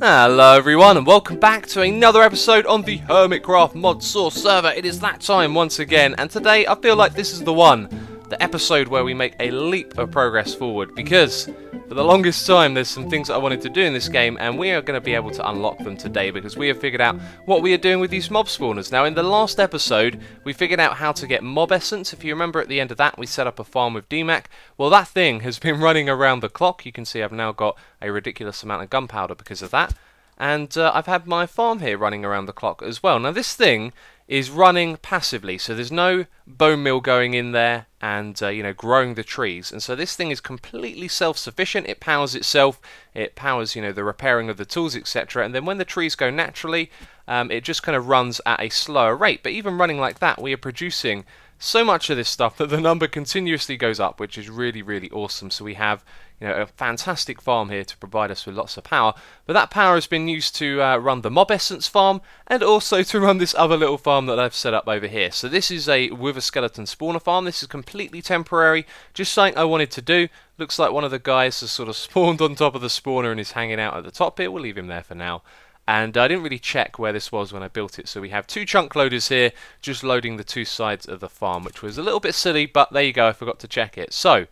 Hello everyone and welcome back to another episode on the Hermitcraft Modsauce server. It is that time once again, and today I feel like this is the episode where we make a leap of progress forward, because for the longest time there's some things that I wanted to do in this game and we are going to be able to unlock them today because we have figured out what we are doing with these mob spawners. Now in the last episode we figured out how to get mob essence. If you remember, at the end of that we set up a farm with DMAC. Well, that thing has been running around the clock. You can see I've now got a ridiculous amount of gunpowder because of that. And I've had my farm here running around the clock as well. Now this thing is running passively, so there's no bone meal going in there and growing the trees, and so this thing is completely self-sufficient. It powers itself, it powers the repairing of the tools, etc. And then when the trees go naturally, it just kind of runs at a slower rate. But even running like that, we are producing so much of this stuff that the number continuously goes up, which is really awesome. So we have a fantastic farm here to provide us with lots of power, but that power has been used to run the mob essence farm and also to run this other little farm that I've set up over here. So this is a wither skeleton spawner farm. This is completely temporary, just something I wanted to do. Looks like one of the guys has sort of spawned on top of the spawner and is hanging out at the top here. We'll leave him there for now. And I didn't really check where this was when I built it, so we have two chunk loaders here just loading the two sides of the farm, which was a little bit silly, but there you go, I forgot to check it. So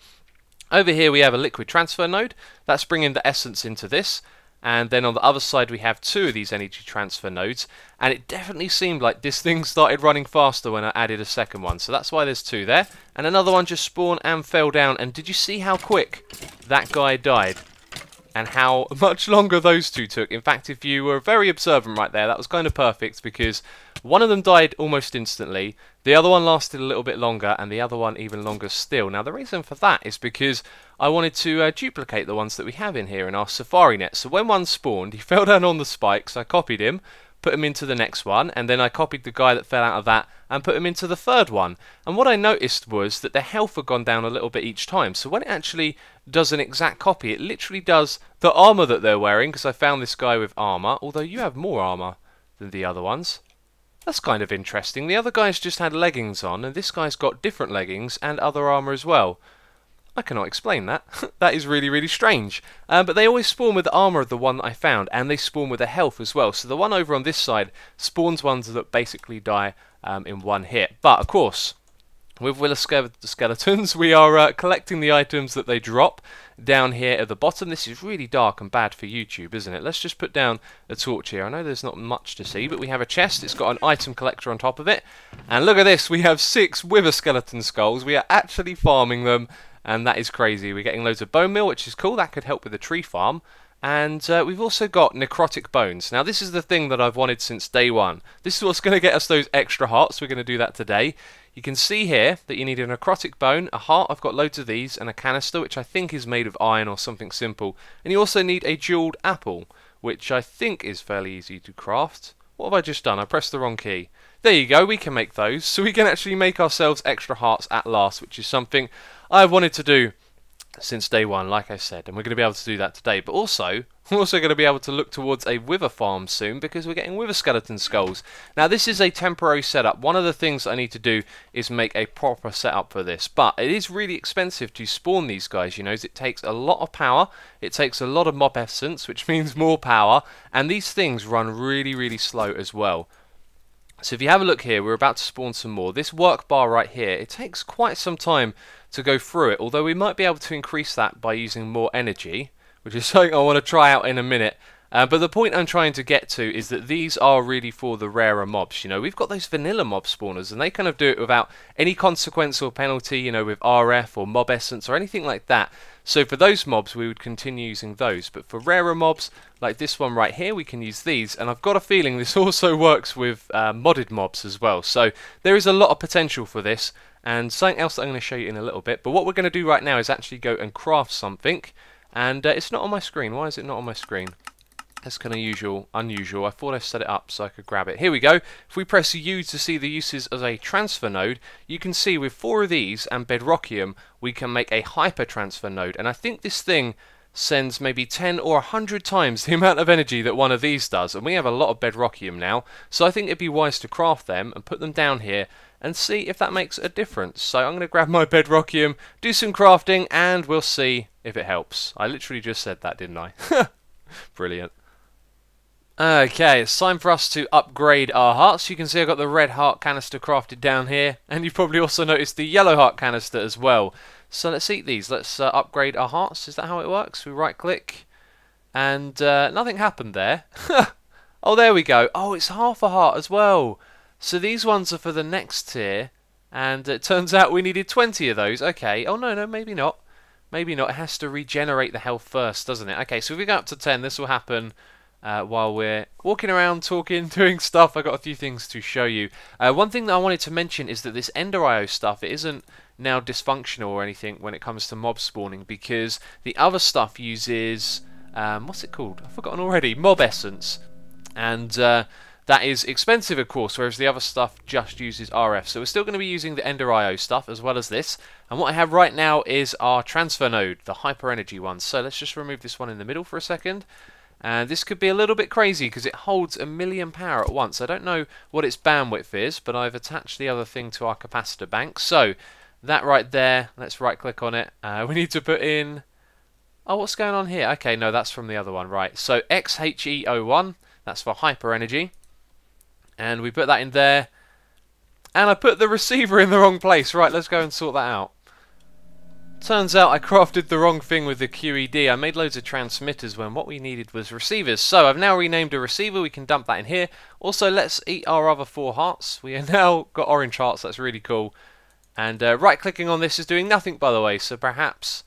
over here we have a liquid transfer node that's bringing the essence into this, and then on the other side we have two of these energy transfer nodes, and it definitely seemed like this thing started running faster when I added a second one, so that's why there's two there. And another one just spawned and fell down, and did you see how quick that guy died? And how much longer those two took. In fact, if you were very observant right there, that was kind of perfect, because one of them died almost instantly, the other one lasted a little bit longer, and the other one even longer still. Now the reason for that is because I wanted to duplicate the ones that we have in here in our safari net. So when one spawned, he fell down on the spikes, I copied him, put him into the next one, and then I copied the guy that fell out of that and put him into the third one. And what I noticed was that their health had gone down a little bit each time. So when it actually does an exact copy, it literally does the armor that they're wearing, because I found this guy with armor, although you have more armor than the other ones. That's kind of interesting. The other guy's just had leggings on, and this guy's got different leggings and other armor as well. I cannot explain that. That is really strange. But they always spawn with the armor of the one that I found, and they spawn with the health as well. So the one over on this side spawns ones that basically die in one hit. But of course, with wither skeletons, we are collecting the items that they drop down here at the bottom. This is really dark and bad for YouTube, isn't it? Let's just put down a torch here. I know there's not much to see, but we have a chest. It's got an item collector on top of it. And look at this, we have 6 wither skeleton skulls. We are actually farming them, and that is crazy. We're getting loads of bone meal, which is cool. That could help with the tree farm. And we've also got necrotic bones. Now this is the thing that I've wanted since day one. This is what's going to get us those extra hearts. We're going to do that today. You can see here that you need a necrotic bone, a heart, I've got loads of these, and a canister, which I think is made of iron or something simple. And you also need a jeweled apple, which I think is fairly easy to craft. What have I just done? I pressed the wrong key. There you go, we can make those. So we can actually make ourselves extra hearts at last, which is something I've wanted to do since day one, like I said, and we're going to be able to do that today. But also, we're also going to be able to look towards a wither farm soon, because we're getting wither skeleton skulls. Now this is a temporary setup. One of the things I need to do is make a proper setup for this, but it is really expensive to spawn these guys, it takes a lot of power, it takes a lot of mob essence, which means more power, and these things run really slow as well. So if you have a look here, we're about to spawn some more. This work bar right here, it takes quite some time to go through it, although we might be able to increase that by using more energy, which is something I want to try out in a minute. But the point I'm trying to get to is that these are really for the rarer mobs. We've got those vanilla mob spawners, and they kind of do it without any consequence or penalty, with RF or mob essence or anything like that. So for those mobs, we would continue using those. But for rarer mobs, like this one right here, we can use these. And I've got a feeling this also works with modded mobs as well. So there is a lot of potential for this. And something else that I'm going to show you in a little bit. But what we're going to do right now is actually go and craft something. And it's not on my screen. Why is it not on my screen? That's kind of unusual. I thought I set it up so I could grab it. Here we go. If we press U to see the uses as a transfer node, you can see with 4 of these and bedrockium, we can make a hyper transfer node. And I think this thing sends maybe 10 or 100 times the amount of energy that one of these does. And we have a lot of bedrockium now. So I think it'd be wise to craft them and put them down here and see if that makes a difference. So I'm going to grab my bedrockium, do some crafting, and we'll see if it helps. I literally just said that, didn't I? Brilliant. Okay, it's time for us to upgrade our hearts. You can see I've got the red heart canister crafted down here, and you've probably also noticed the yellow heart canister as well. So let's eat these. Let's upgrade our hearts. Is that how it works? We right click, and nothing happened there. Oh, there we go. Oh, it's half a heart as well. So these ones are for the next tier, and it turns out we needed 20 of those. Okay. Oh, no, maybe not. Maybe not. It has to regenerate the health first, doesn't it? Okay, so if we go up to 10, this will happen while we're walking around, talking, doing stuff. I've got a few things to show you. One thing that I wanted to mention is that this Ender IO stuff, it isn't now dysfunctional or anything when it comes to mob spawning, because the other stuff uses, what's it called? I've forgotten already. Mob Essence. And that is expensive, of course, whereas the other stuff just uses RF. So we're still going to be using the Ender IO stuff as well as this. And what I have right now is our transfer node, the hyper energy one. So let's just remove this one in the middle for a second. And this could be a little bit crazy because it holds 1,000,000 power at once. I don't know what its bandwidth is, but I've attached the other thing to our capacitor bank. So that right there, let's right click on it. We need to put in, oh, what's going on here? Okay, no, that's from the other one, right. So XHE01, that's for hyper energy. And we put that in there. And I put the receiver in the wrong place. Right, let's go and sort that out. Turns out I crafted the wrong thing with the QED. I made loads of transmitters when what we needed was receivers. So I've now renamed a receiver. We can dump that in here. Also, let's eat our other 4 hearts. We have now got orange hearts. That's really cool. And right-clicking on this is doing nothing, by the way. So perhaps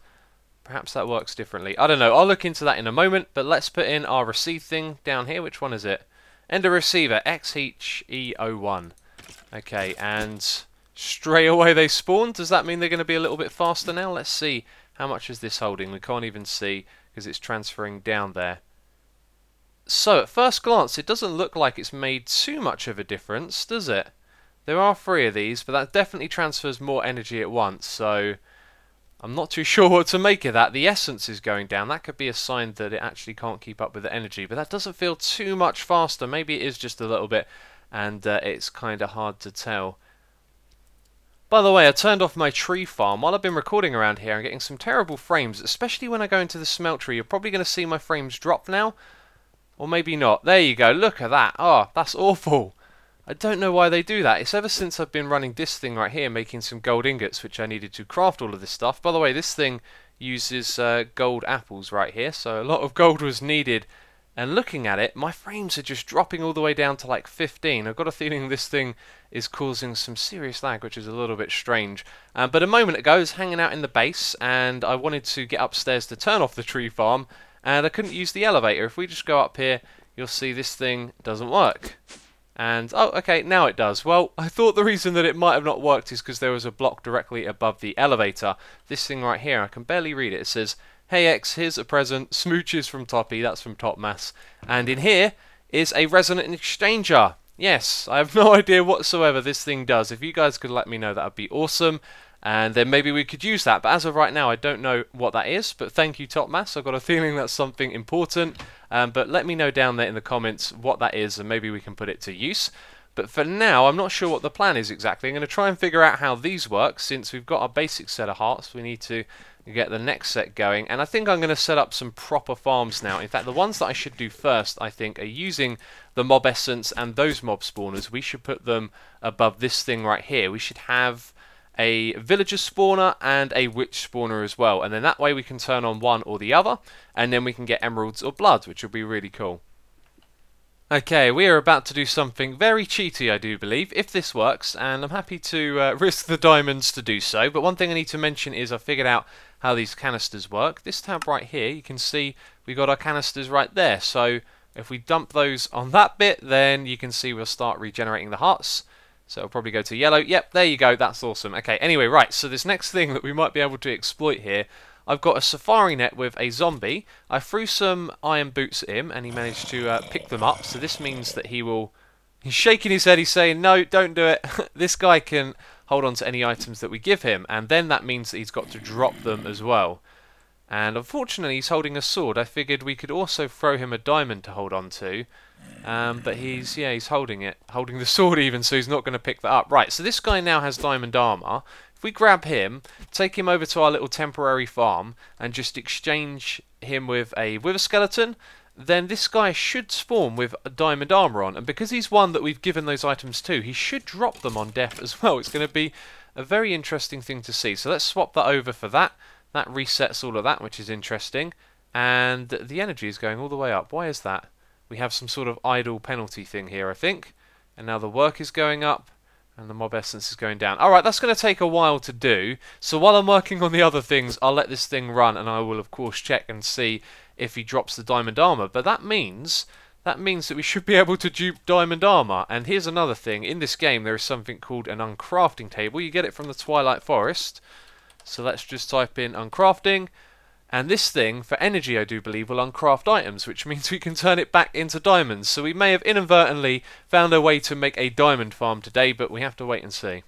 that works differently. I don't know. I'll look into that in a moment. But let's put in our receive thing down here. Which one is it? Ender receiver XHE01. Okay, and straight away they spawn. Does that mean they're going to be a little bit faster now? Let's see. How much is this holding? We can't even see because it's transferring down there. So at first glance it doesn't look like it's made too much of a difference, does it? There are 3 of these, but that definitely transfers more energy at once, so I'm not too sure what to make of that. The essence is going down. That could be a sign that it actually can't keep up with the energy, but that doesn't feel too much faster. Maybe it is just a little bit, and it's kind of hard to tell. By the way, I turned off my tree farm. While I've been recording around here, I'm getting some terrible frames, especially when I go into the Smeltery. You're probably going to see my frames drop now, or maybe not. There you go. Look at that. Oh, that's awful. I don't know why they do that. It's ever since I've been running this thing right here, making some gold ingots, which I needed to craft all of this stuff. By the way, this thing uses gold apples right here, so a lot of gold was needed. And looking at it, my frames are just dropping all the way down to like 15. I've got a feeling this thing is causing some serious lag, which is a little bit strange. But a moment ago, I was hanging out in the base, and I wanted to get upstairs to turn off the tree farm, and I couldn't use the elevator. If we just go up here, you'll see this thing doesn't work. And, oh, okay, now it does. Well, I thought the reason that it might have not worked is because there was a block directly above the elevator. This thing right here, I can barely read it. It says, "Hey X, here's a present. Smooches from Toppy." That's from Topmas. And in here is a resonant exchanger. Yes, I have no idea whatsoever this thing does. If you guys could let me know, that would be awesome. And then maybe we could use that. But as of right now, I don't know what that is. But thank you, Topmas. I've got a feeling that's something important. But let me know down there in the comments what that is, and maybe we can put it to use. But for now, I'm not sure what the plan is exactly. I'm going to try and figure out how these work. Since we've got our basic set of hearts, we need to get the next set going. And I think I'm going to set up some proper farms now. In fact, the ones that I should do first, I think, are using the mob essence and those mob spawners. We should put them above this thing right here. We should have a villager spawner and a witch spawner as well, and then that way we can turn on one or the other, and then we can get emeralds or blood, which will be really cool. Okay, we are about to do something very cheaty, I do believe, if this works, and I'm happy to risk the diamonds to do so. But one thing I need to mention is I figured out how these canisters work. This tab right here, you can see we got our canisters right there, so if we dump those on that bit, then you can see we'll start regenerating the hearts. So it'll probably go to yellow. Yep, there you go. That's awesome. Okay, anyway, right. So this next thing that we might be able to exploit here, I've got a safari net with a zombie. I threw some iron boots at him, and he managed to pick them up. So this means that he will... He's shaking his head. He's saying, no, don't do it. This guy can hold on to any items that we give him. And then that means that he's got to drop them as well. And unfortunately, he's holding a sword. I figured we could also throw him a diamond to hold on to. But he's holding it. Holding the sword even, so he's not going to pick that up. Right, so this guy now has diamond armor. If we grab him, take him over to our little temporary farm, and just exchange him with a wither skeleton, then this guy should spawn with a diamond armor on, and because he's one that we've given those items to, he should drop them on death as well. It's going to be a very interesting thing to see. So let's swap that over for that. That resets all of that, which is interesting. And the energy is going all the way up. Why is that? We have some sort of idle penalty thing here, I think. And now the work is going up, and the mob essence is going down. Alright, that's going to take a while to do. So while I'm working on the other things, I'll let this thing run, and I will, of course, check and see if he drops the diamond armor. But that means that we should be able to dupe diamond armor. And here's another thing. In this game, there is something called an uncrafting table. You get it from the Twilight Forest. So let's just type in uncrafting. And this thing, for energy, I do believe, will uncraft items, which means we can turn it back into diamonds. So we may have inadvertently found a way to make a diamond farm today, but we have to wait and see.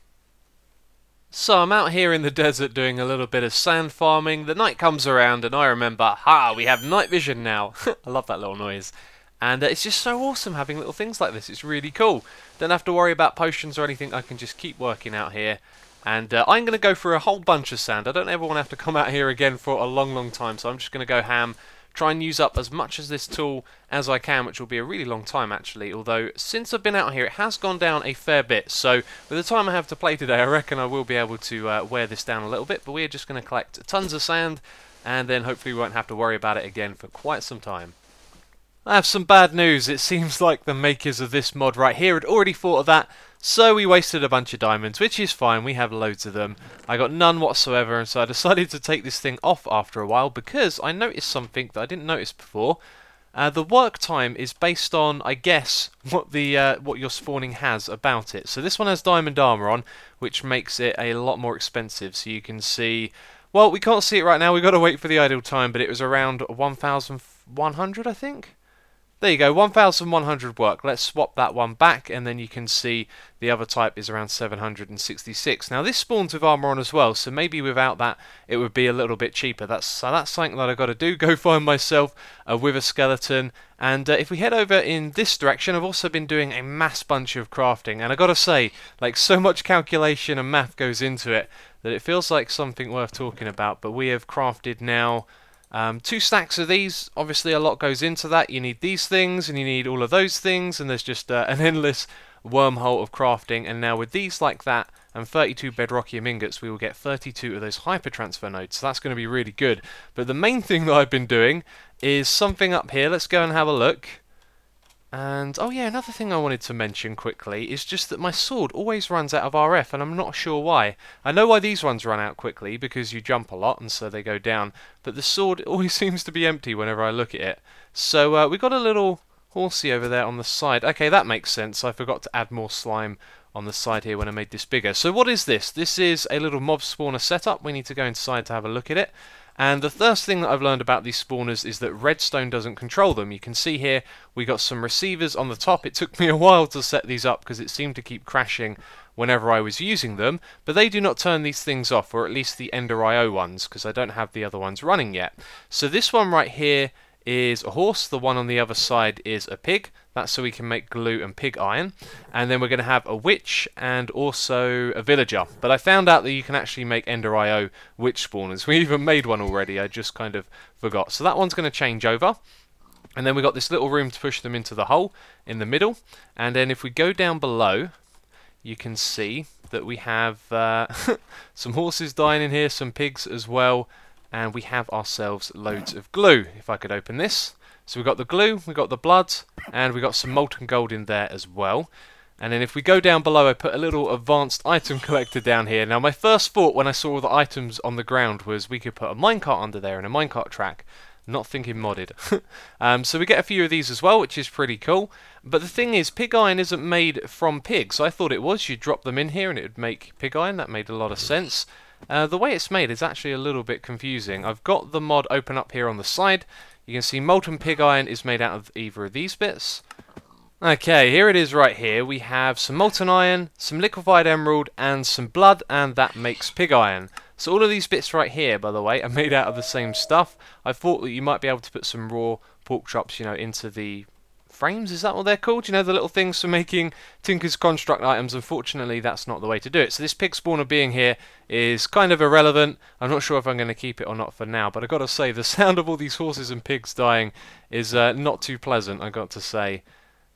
So I'm out here in the desert doing a little bit of sand farming. The night comes around and I remember, we have night vision now. I love that little noise. And it's just so awesome having little things like this. It's really cool. Don't have to worry about potions or anything. I can just keep working out here. And I'm going to go through a whole bunch of sand. I don't ever want to have to come out here again for a long, long time. So I'm just going to go ham, try and use up as much of this tool as I can, which will be a really long time actually. Although, since I've been out here, it has gone down a fair bit. So, by the time I have to play today, I reckon I will be able to wear this down a little bit. But we're just going to collect tons of sand, and then hopefully we won't have to worry about it again for quite some time. I have some bad news. It seems like the makers of this mod right here had already thought of that, so we wasted a bunch of diamonds, which is fine. We have loads of them. I got none whatsoever, and so I decided to take this thing off after a while because I noticed something that I didn't notice before. The work time is based on, I guess, what your spawning has about it. So this one has diamond armor on, which makes it a lot more expensive. So you can see, well, we can't see it right now. We've got to wait for the idle time, but it was around 1,100, I think. There you go, 1,100 work. Let's swap that one back, and then you can see the other type is around 766. Now this spawns with armor on as well, so maybe without that it would be a little bit cheaper. That's something that I've got to do. Go find myself a wither skeleton. And if we head over in this direction, I've also been doing a mass bunch of crafting, and I got to say, like, so much calculation and math goes into it that it feels like something worth talking about. But we have crafted now 2 stacks of these. Obviously a lot goes into that. You need these things and you need all of those things, and there's just an endless wormhole of crafting. And now with these like that and 32 bedrockium ingots, we will get 32 of those hyper transfer nodes, so that's going to be really good. But the main thing that I've been doing is something up here. Let's go and have a look. And, oh yeah, another thing I wanted to mention quickly is just that my sword always runs out of RF, and I'm not sure why. I know why these ones run out quickly, because you jump a lot, and so they go down. But the sword always seems to be empty whenever I look at it. So, we got a little horsey over there on the side. Okay, that makes sense. I forgot to add more slime on the side here when I made this bigger. So what is this? This is a little mob spawner setup. We need to go inside to have a look at it. And the first thing that I've learned about these spawners is that redstone doesn't control them. You can see here we got some receivers on the top. It took me a while to set these up because it seemed to keep crashing whenever I was using them, but they do not turn these things off, or at least the Ender IO ones, because I don't have the other ones running yet. So this one right here is a horse, the one on the other side is a pig. That's so we can make glue and pig iron. And then we're going to have a witch and also a villager. But I found out that you can actually make Ender IO witch spawners. We even made one already, I just kind of forgot. So that one's going to change over. And then we've got this little room to push them into the hole in the middle. And then if we go down below, you can see that we have some horses dying in here, some pigs as well. And we have ourselves loads of glue. If I could open this. So we've got the glue, we've got the blood, and we've got some molten gold in there as well. And then if we go down below, I put a little advanced item collector down here. Now my first thought when I saw all the items on the ground was we could put a minecart under there and a minecart track. Not thinking modded. So we get a few of these as well, which is pretty cool. But the thing is, pig iron isn't made from pigs. I thought it was. You'd drop them in here and it would make pig iron. That made a lot of sense. The way it's made is actually a little bit confusing. I've got the mod open up here on the side. You can see molten pig iron is made out of either of these bits. Okay, here it is right here. We have some molten iron, some liquefied emerald, and some blood, and that makes pig iron. So all of these bits right here, by the way, are made out of the same stuff. I thought that you might be able to put some raw pork chops, you know, into the frames, is that what they're called? You know, the little things for making Tinker's Construct items. Unfortunately, that's not the way to do it. So this pig spawner being here is kind of irrelevant. I'm not sure if I'm going to keep it or not for now, but I got to say, the sound of all these horses and pigs dying is not too pleasant, I got to say.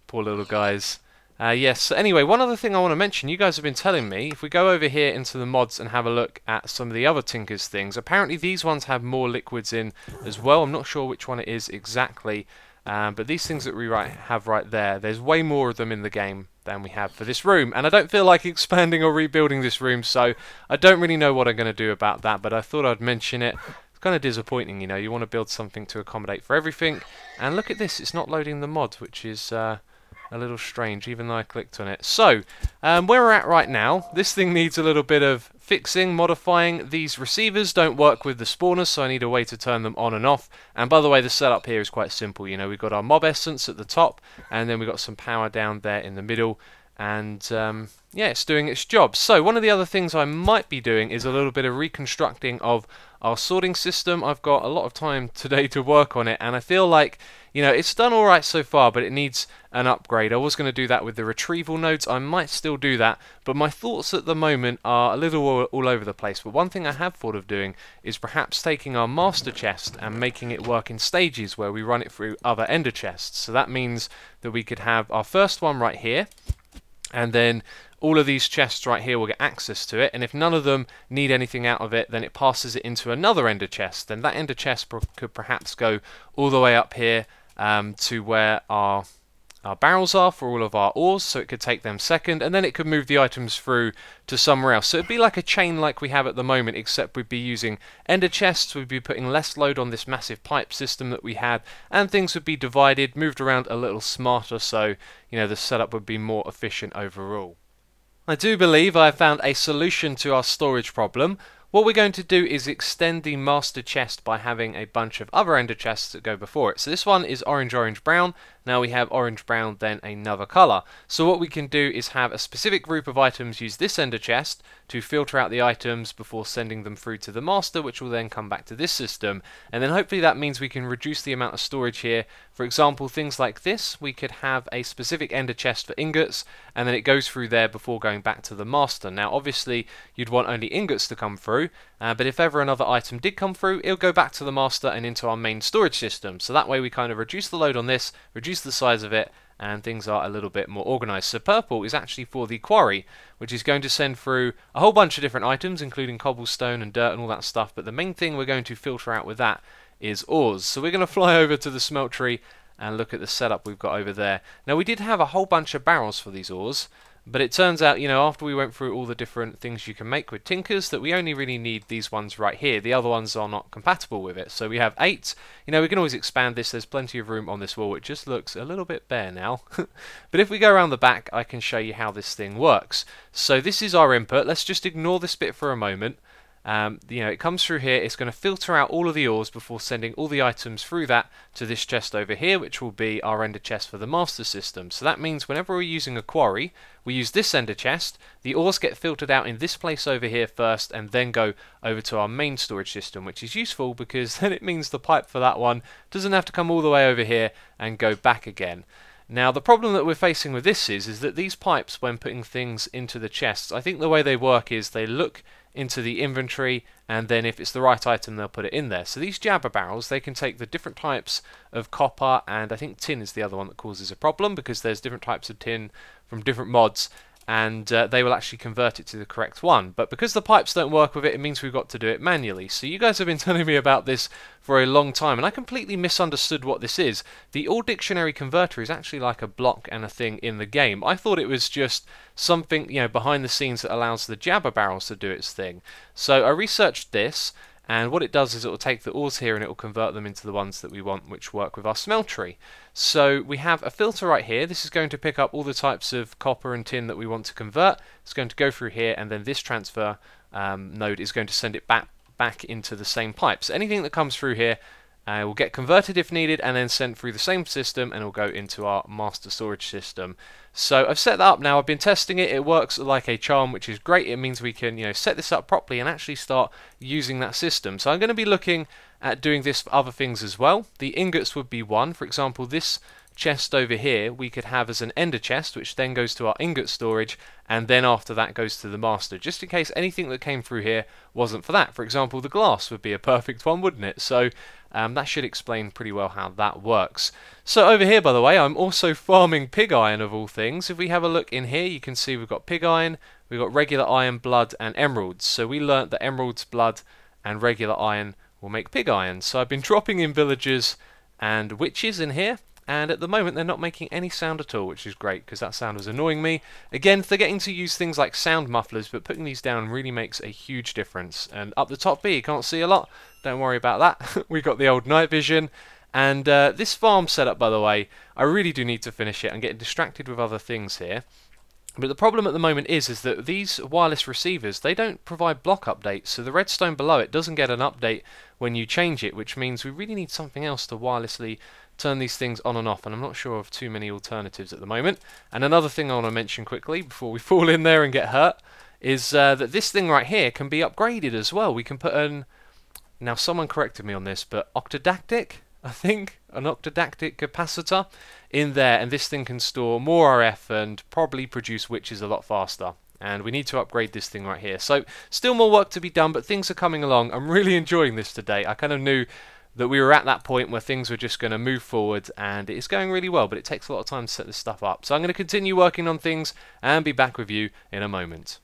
Poor little guys. Yes, so anyway, one other thing I want to mention, you guys have been telling me, if we go over here into the mods and have a look at some of the other Tinker's things, apparently these ones have more liquids in as well. I'm not sure which one it is exactly, but these things that we have right there, there's way more of them in the game than we have for this room, and I don't feel like expanding or rebuilding this room, so I don't really know what I'm going to do about that, but I thought I'd mention it. It's kind of disappointing, you know, you want to build something to accommodate for everything, and look at this, it's not loading the mods, which is a little strange, even though I clicked on it. So, where we're at right now, this thing needs a little bit of fixing, modifying. These receivers don't work with the spawners, so I need a way to turn them on and off. And by the way, the setup here is quite simple. You know, we've got our mob essence at the top, and then we've got some power down there in the middle. And yeah, it's doing its job. So one of the other things I might be doing is a little bit of reconstructing of our sorting system. I've got a lot of time today to work on it, and I feel like, you know, it's done alright so far, but it needs an upgrade. I was going to do that with the retrieval nodes. I might still do that, but my thoughts at the moment are a little all over the place. But one thing I have thought of doing is perhaps taking our master chest and making it work in stages where we run it through other ender chests. So that means that we could have our first one right here, and then all of these chests right here will get access to it, and if none of them need anything out of it, then it passes it into another ender chest. Then that ender chest could perhaps go all the way up here to where our barrels are for all of our ores, so it could take them second, and then it could move the items through to somewhere else. So it'd be like a chain like we have at the moment, except we'd be using ender chests, we'd be putting less load on this massive pipe system that we had, and things would be divided, moved around a little smarter, so, you know, the setup would be more efficient overall. I do believe I have found a solution to our storage problem. What we're going to do is extend the master chest by having a bunch of other ender chests that go before it. So this one is orange, orange, brown. Now we have orange, brown, then another colour. So what we can do is have a specific group of items use this ender chest to filter out the items before sending them through to the master, which will then come back to this system. And then hopefully that means we can reduce the amount of storage here. For example, things like this, we could have a specific ender chest for ingots, and then it goes through there before going back to the master. Now obviously you'd want only ingots to come through, but if ever another item did come through, it'll go back to the master and into our main storage system. So that way we kind of reduce the load on this, reduce the size of it, and things are a little bit more organized. So purple is actually for the quarry, which is going to send through a whole bunch of different items, including cobblestone and dirt and all that stuff, but the main thing we're going to filter out with that is ores. So we're going to fly over to the smeltery and look at the setup we've got over there. Now we did have a whole bunch of barrels for these ores, but it turns out, you know, after we went through all the different things you can make with Tinkers, that we only really need these ones right here. The other ones are not compatible with it. So we have 8. You know, we can always expand this. There's plenty of room on this wall. It just looks a little bit bare now. But if we go around the back, I can show you how this thing works. So this is our input. Let's just ignore this bit for a moment. You know, it comes through here, it's going to filter out all of the ores before sending all the items through that to this chest over here, which will be our ender chest for the master system. So that means whenever we're using a quarry, we use this ender chest, the ores get filtered out in this place over here first, and then go over to our main storage system, which is useful because then it means the pipe for that one doesn't have to come all the way over here and go back again. Now the problem that we're facing with this is that these pipes, when putting things into the chests, I think the way they work is they look into the inventory, and then if it's the right item they'll put it in there. So these jabber barrels, they can take the different types of copper, and I think tin is the other one that causes a problem because there's different types of tin from different mods, and they will actually convert it to the correct one. But because the pipes don't work with it, it means we've got to do it manually. So you guys have been telling me about this for a long time, and I completely misunderstood what this is. The all dictionary converter is actually like a block and a thing in the game. I thought it was just something, you know, behind the scenes that allows the jabber barrels to do its thing. So I researched this, and what it does is it will take the ores here and it will convert them into the ones that we want, which work with our smeltery. So we have a filter right here. This is going to pick up all the types of copper and tin that we want to convert. It's going to go through here, and then this transfer node is going to send it back into the same pipe. So anything that comes through here will get converted if needed, and then sent through the same system, and it will go into our master storage system. So I've set that up now. I've been testing it. It works like a charm, which is great. It means we can, you know, set this up properly and actually start using that system. So I'm going to be looking at doing this for other things as well. The ingots would be one. For example, this chest over here we could have as an ender chest, which then goes to our ingot storage, and then after that goes to the master, just in case anything that came through here wasn't for that. For example, the glass would be a perfect one, wouldn't it? So that should explain pretty well how that works. So over here, by the way, I'm also farming pig iron of all things. If we have a look in here, you can see we've got pig iron, we've got regular iron, blood, and emeralds. So we learnt that emeralds, blood, and regular iron will make pig iron. So I've been dropping in villagers and witches in here, and at the moment they're not making any sound at all, which is great because that sound was annoying me. Again, they're getting to use things like sound mufflers, but putting these down really makes a huge difference. And up the top here you can't see a lot, don't worry about that. We got the old night vision. And this farm setup, by the way, I really do need to finish it. I'm getting distracted with other things here. But the problem at the moment is that these wireless receivers, they don't provide block updates, so the redstone below it doesn't get an update when you change it, which means we really need something else to wirelessly turn these things on and off, and I'm not sure of too many alternatives at the moment. And another thing I want to mention quickly before we fall in there and get hurt is that this thing right here can be upgraded as well. We can put an, now someone corrected me on this, but octadactic, I think, an octadactic capacitor in there, and this thing can store more RF and probably produce witches a lot faster. And we need to upgrade this thing right here. So still more work to be done, but things are coming along. I'm really enjoying this today. I kind of knew that we were at that point where things were just going to move forward, and it's going really well, but it takes a lot of time to set this stuff up. So I'm going to continue working on things and be back with you in a moment.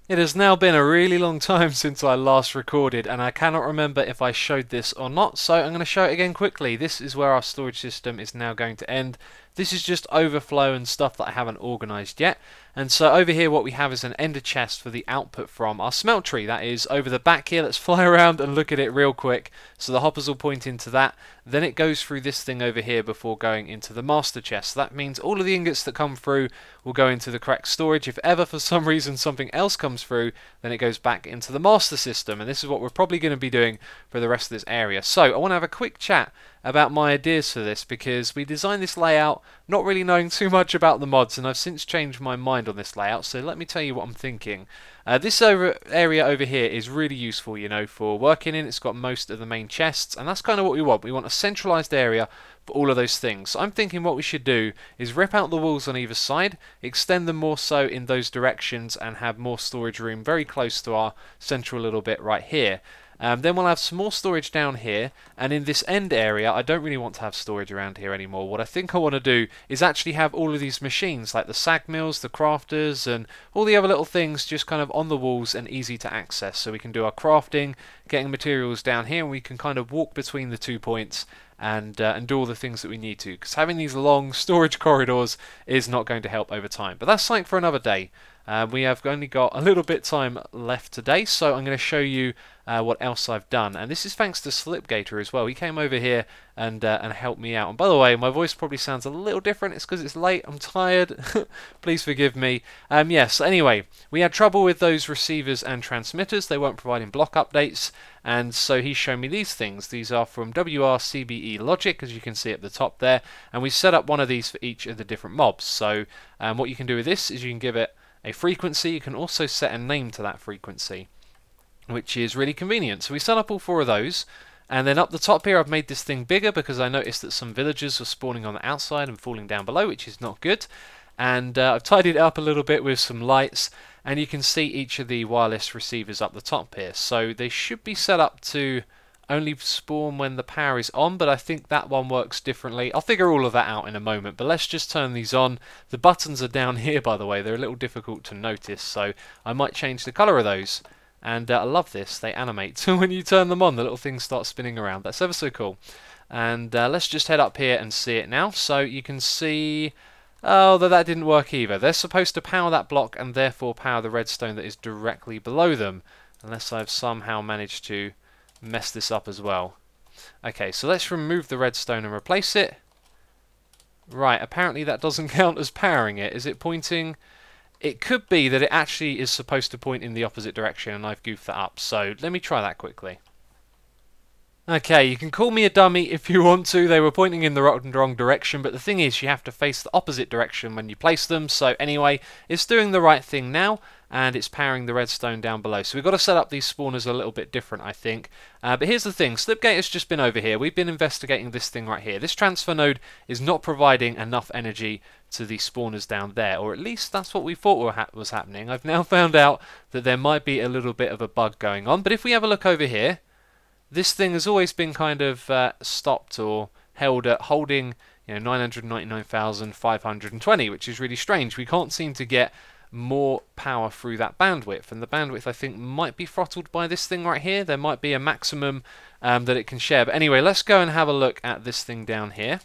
It has now been a really long time since I last recorded, and I cannot remember if I showed this or not, so I'm going to show it again quickly. This is where our storage system is now going to end. This is just overflow and stuff that I haven't organised yet. And so over here what we have is an ender chest for the output from our smeltery. That is over the back here. Let's fly around and look at it real quick. So the hoppers will point into that. Then it goes through this thing over here before going into the master chest. So that means all of the ingots that come through will go into the correct storage. If ever for some reason something else comes through, then it goes back into the master system. And this is what we're probably going to be doing for the rest of this area. So I want to have a quick chat about my ideas for this, because we designed this layout not really knowing too much about the mods, and I've since changed my mind on this layout, so let me tell you what I'm thinking. This area over here is really useful, you know, for working in. It's got most of the main chests, and that's kind of what we want. We want a centralized area for all of those things. So I'm thinking what we should do is rip out the walls on either side, extend them more so in those directions, and have more storage room very close to our central little bit right here. Then we'll have some more storage down here, and in this end area I don't really want to have storage around here anymore. What I think I want to do is actually have all of these machines like the sag mills, the crafters, and all the other little things just kind of on the walls and easy to access, so we can do our crafting, getting materials down here, and we can kind of walk between the 2 points and do all the things that we need to, because having these long storage corridors is not going to help over time. But that's something for another day. We have only got a little bit time left today, so I'm going to show you what else I've done, and this is thanks to Slipgator as well. He came over here and helped me out. And by the way, my voice probably sounds a little different. It's because it's late. I'm tired. Please forgive me. Yes. Anyway, we had trouble with those receivers and transmitters. They weren't providing block updates, and so he's shown me these things. These are from WRCBE Logic, as you can see at the top there, and we set up one of these for each of the different mobs. So what you can do with this is you can give it a frequency. You can also set a name to that frequency, which is really convenient. So we set up all 4 of those, and then up the top here I've made this thing bigger because I noticed that some villagers were spawning on the outside and falling down below, which is not good. And I've tidied it up a little bit with some lights, and you can see each of the wireless receivers up the top here. So they should be set up to only spawn when the power is on, but I think that one works differently. I'll figure all of that out in a moment, but let's just turn these on. The buttons are down here, by the way. They're a little difficult to notice, so I might change the colour of those. And I love this, they animate. So when you turn them on, the little things start spinning around. That's ever so cool. And let's just head up here and see it now. So you can see, oh, that didn't work either. They're supposed to power that block and therefore power the redstone that is directly below them, unless I've somehow managed to mess this up as well. Okay, so let's remove the redstone and replace it. Right, apparently that doesn't count as powering it. Is it pointing? It could be that it actually is supposed to point in the opposite direction and I've goofed that up. So let me try that quickly. Okay, you can call me a dummy if you want to. They were pointing in the wrong direction, but the thing is you have to face the opposite direction when you place them. So anyway, it's doing the right thing now, and it's powering the redstone down below. So we've got to set up these spawners a little bit different, I think. But here's the thing, Slipgate has just been over here. We've been investigating this thing right here. This transfer node is not providing enough energy to the spawners down there, or at least that's what we thought was happening. I've now found out that there might be a little bit of a bug going on. But if we have a look over here, this thing has always been kind of stopped or held at holding 999,520, which is really strange. We can't seem to get more power through that bandwidth, and the bandwidth I think might be throttled by this thing right here. There might be a maximum that it can share. But anyway, let's go and have a look at this thing down here,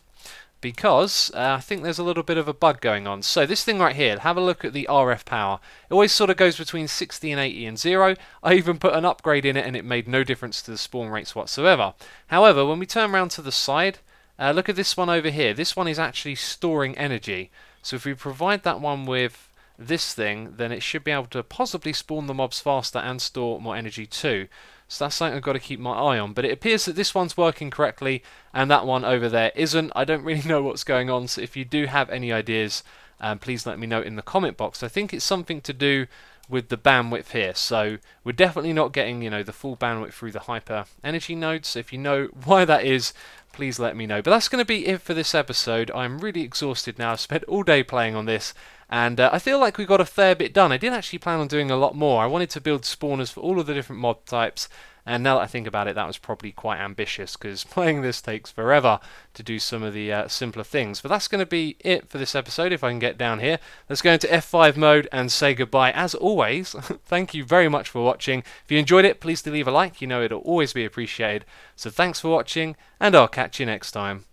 because I think there's a little bit of a bug going on. So this thing right here, have a look at the RF power. It always sort of goes between 60 and 80 and 0. I even put an upgrade in it and it made no difference to the spawn rates whatsoever. However, when we turn around to the side, look at this one over here. This one is actually storing energy. So if we provide that one with this thing, then it should be able to possibly spawn the mobs faster and store more energy too. So that's something I've got to keep my eye on. But it appears that this one's working correctly and that one over there isn't. I don't really know what's going on, so if you do have any ideas, please let me know in the comment box. I think it's something to do with the bandwidth here. So we're definitely not getting, the full bandwidth through the hyper energy nodes. So if you know why that is, please let me know. But that's going to be it for this episode. I'm really exhausted now. I've spent all day playing on this, and I feel like we got a fair bit done. I did actually plan on doing a lot more. I wanted to build spawners for all of the different mob types, and now that I think about it, that was probably quite ambitious, because playing this takes forever to do some of the simpler things. But that's going to be it for this episode, if I can get down here. Let's go into F5 mode and say goodbye. As always, thank you very much for watching. If you enjoyed it, please do leave a like. It'll always be appreciated. So thanks for watching, and I'll catch you next time.